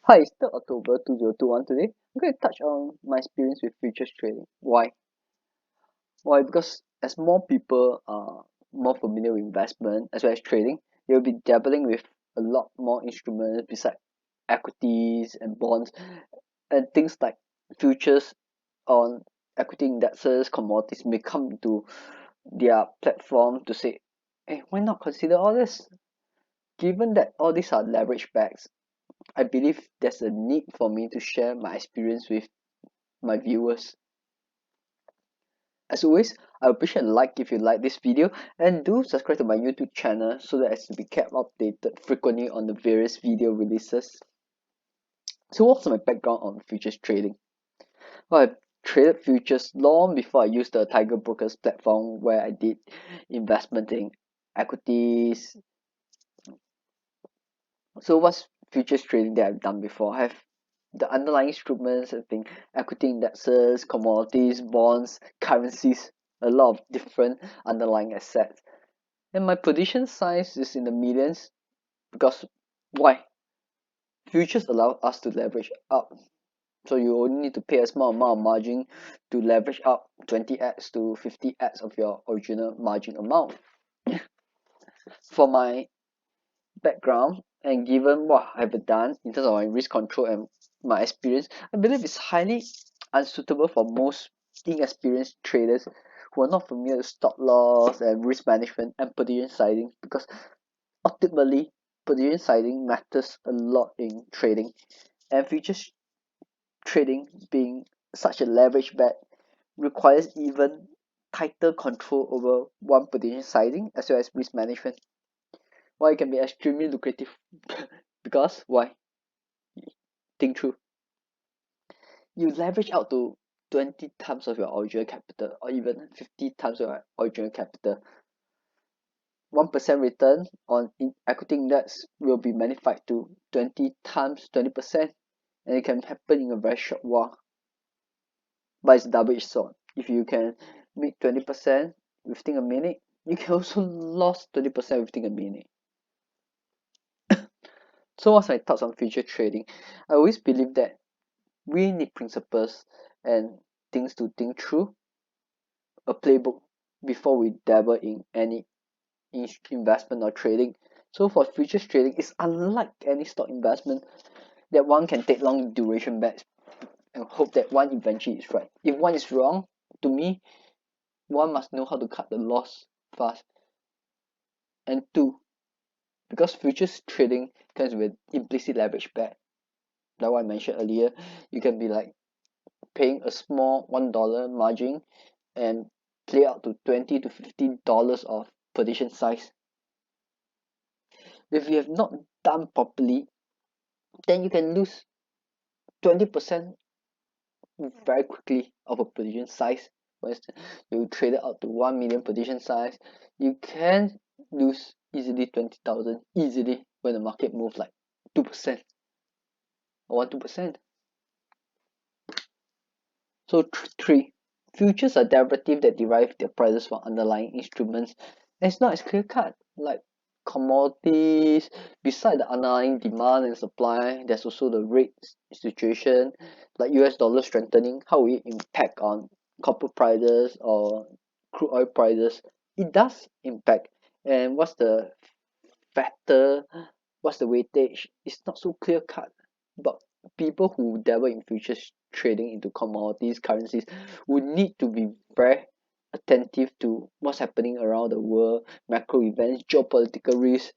Hi, it's 3rd October 2021 today. I'm going to touch on my experience with futures trading. Why? Why? Because as more people are more familiar with investment as well as trading, they'll be dabbling with a lot more instruments besides equities and bonds and things like futures on equity indexes, commodities may come into their platform to say, hey, why not consider all this? Given that all these are leverage backs, I believe there's a need for me to share my experience with my viewers. As always, I appreciate a like if you like this video and do subscribe to my YouTube channel so that as to be kept updated frequently on the various video releases. So what's my background on futures trading? Well, I've traded futures long before I used the Tiger Brokers platform where I did investment in equities. So what's futures trading that I've done before? I have the underlying instruments, I think equity indexes, commodities, bonds, currencies, a lot of different underlying assets. And my position size is in the millions because why? Futures allow us to leverage up. So you only need to pay a small amount of margin to leverage up 20x to 50x of your original margin amount. For my background and given what I've done in terms of my risk control and my experience, I believe it's highly unsuitable for most inexperienced traders who are not familiar with stop loss and risk management and position sizing because ultimately position sizing matters a lot in trading and futures trading being such a leverage bet requires even tighter control over one position sizing as well as risk management. Why it can be extremely lucrative because why? Think through. You leverage out to 20 times of your original capital or even 50 times of your original capital. 1% return on equity index will be magnified to 20 times 20%, and it can happen in a very short while. But it's double-edged sword. If you can make 20% within a minute, you can also lose 20% within a minute. So what's my thoughts on future trading? I always believe that we need principles and things to think through, a playbook before we dabble in any investment or trading. So for futures trading, it's unlike any stock investment that one can take long duration bets and hope that one eventually is right. If one is wrong, to me, one must know how to cut the loss fast. And two, because futures trading comes with implicit leverage bet, like what I mentioned earlier, you can be like paying a small $1 margin and play out to $20 to $50 of position size. If you have not done properly, then you can lose 20% very quickly of a position size. For instance, you trade it out to 1 million position size, you can lose easily 20,000 easily when the market moves like 2% or 1 2%. So three, futures are derivative that derive their prices from underlying instruments. And it's not as clear cut like commodities. Beside the underlying demand and supply, there's also the rate situation, like US dollar strengthening. How will it impact on copper prices or crude oil prices? It does impact. And what's the factor? What's the weightage? It's not so clear cut. But people who dabble in futures trading into commodities, currencies, would need to be very attentive to what's happening around the world, macro events, geopolitical risks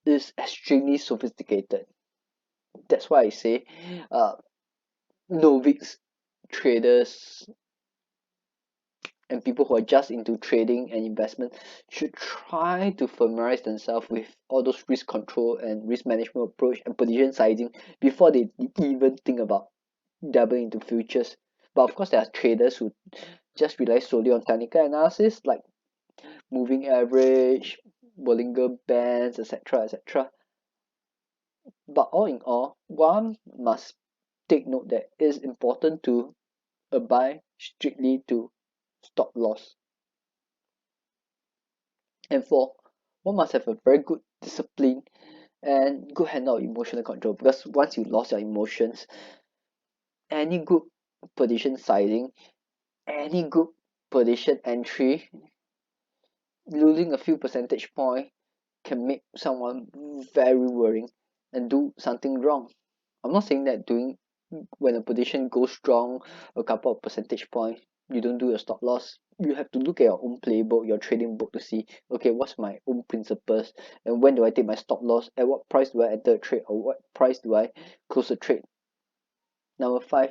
is extremely sophisticated. That's why I say uh, novice traders and people who are just into trading and investment should try to familiarize themselves with all those risk control and risk management approach and position sizing before they even think about dabbling into futures. But of course, there are traders who just rely solely on technical analysis, like moving average, Bollinger Bands, etc., etc. But all in all, one must take note that it is important to abide strictly to stop loss. And four, one must have a very good discipline and good handle of emotional control, because once you lost your emotions, any good position sizing, any good position entry, losing a few percentage point can make someone very worrying and do something wrong. I'm not saying that doing when a position goes strong a couple of percentage points, you don't do your stop loss. You have to look at your own playbook, your trading book, to see, okay, what's my own principles, and when do I take my stop loss, at what price do I enter a trade, or what price do I close a trade. Number 5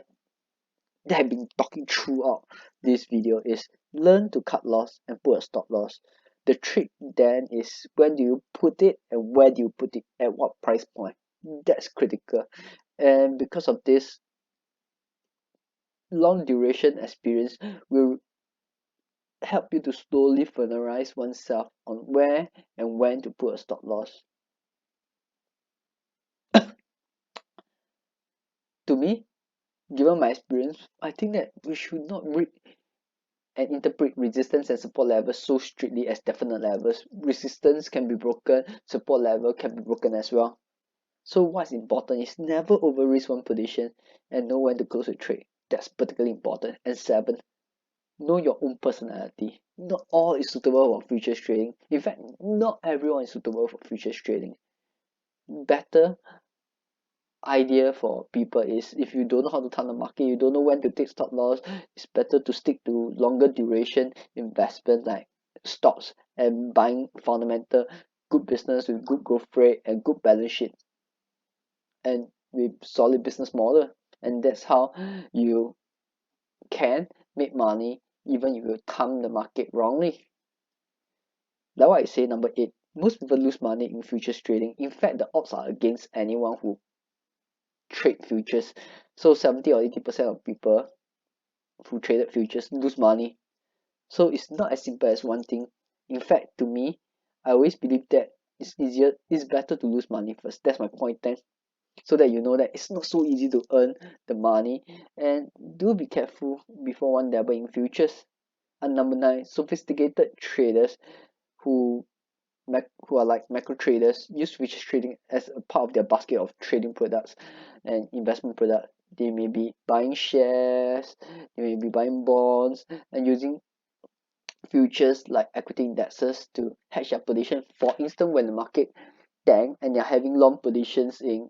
that I've been talking throughout this video is learn to cut loss and put a stop loss. The trick then is, when do you put it and where do you put it, at what price point. That's critical. And because of this, long duration experience will help you to slowly familiarize oneself on where and when to put a stop loss. To me, given my experience, I think that we should not read and interpret resistance and support levels so strictly as definite levels. Resistance can be broken, support level can be broken as well. So what's important is never over risk one position and know when to close a trade. That's particularly important. And 7, know your own personality. Not all is suitable for futures trading. In fact, not everyone is suitable for futures trading. Better idea for people is, if you don't know how to time the market, you don't know when to take stop loss, it's better to stick to longer duration investment like stocks and buying fundamental good business with good growth rate and good balance sheet and with solid business model. And that's how you can make money even if you time the market wrongly. Like what I say, number 8, most people lose money in futures trading. In fact, the odds are against anyone who trade futures. So 70 or 80% of people who traded futures lose money. So it's not as simple as one thing. In fact, to me, I always believe that it's better to lose money first. That's my point then. So that you know that it's not so easy to earn the money, and do be careful before one dabble in futures. And number 9, sophisticated traders who who are like macro traders use futures trading as a part of their basket of trading products and investment products. They may be buying shares, they may be buying bonds, and using futures like equity indexes to hedge their position. For instance, when the market tank and they're having long positions in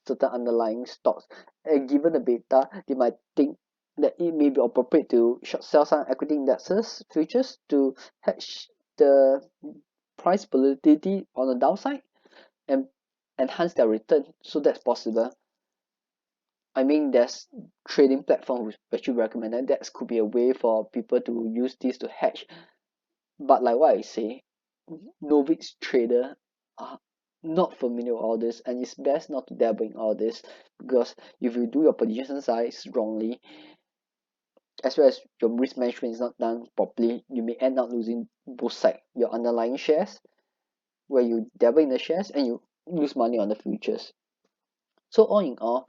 certain underlying stocks, and given the beta, they might think that it may be appropriate to short sell some equity indexes futures to hedge the price volatility on the downside and enhance their return. So that's possible. I mean, there's trading platform which you recommended. That could be a way for people to use this to hedge. But like what I say, novice trader are not familiar with all this, and it's best not to dabble in all this, because if you do your position size wrongly, as well as your risk management is not done properly, you may end up losing both sides, your underlying shares, where you dabble in the shares and you lose money on the futures. So all in all,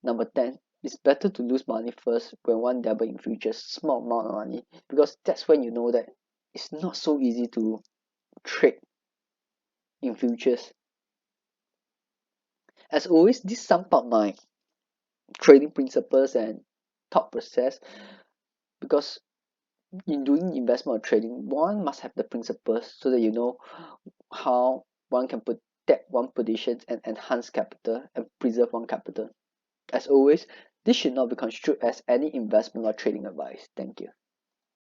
number 10, it's better to lose money first when one dabble in futures, small amount of money, because that's when you know that it's not so easy to trade in futures. As always, this sums up my trading principles and thought process, because in doing investment or trading, one must have the principles so that you know how one can protect one position and enhance capital and preserve one capital. As always, this should not be construed as any investment or trading advice. Thank you.